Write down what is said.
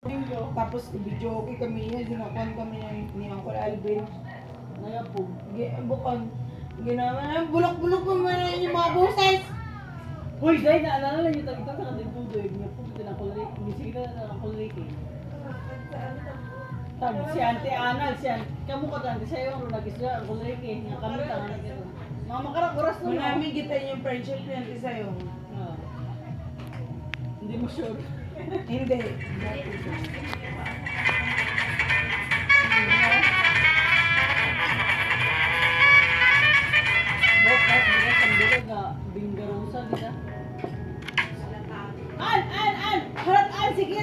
Tapos video okay kami niya, dinakuan kami ni Uncle Alvin. Ngayon po. Bukan. Ginawa na, bulok-bulok ko mo yung mga buses. Hoy, dahil naalala lang yung tagito sa kanil po doon. Nga po, tinakulay. Hindi sige na tinakulay ko. Tag, si Auntie Anal, kamu ka dante siya yung runagis niya, ang kulay ko. Nga kami tangan na gano'n. Mga makarang oras na Manami kita yung friendship natin sa'yo. Ah. Hindi mo sure. Hindi. Bakit? Hindi ka sandali nga. Binggarosa, di ka? An! Harat An! Sige,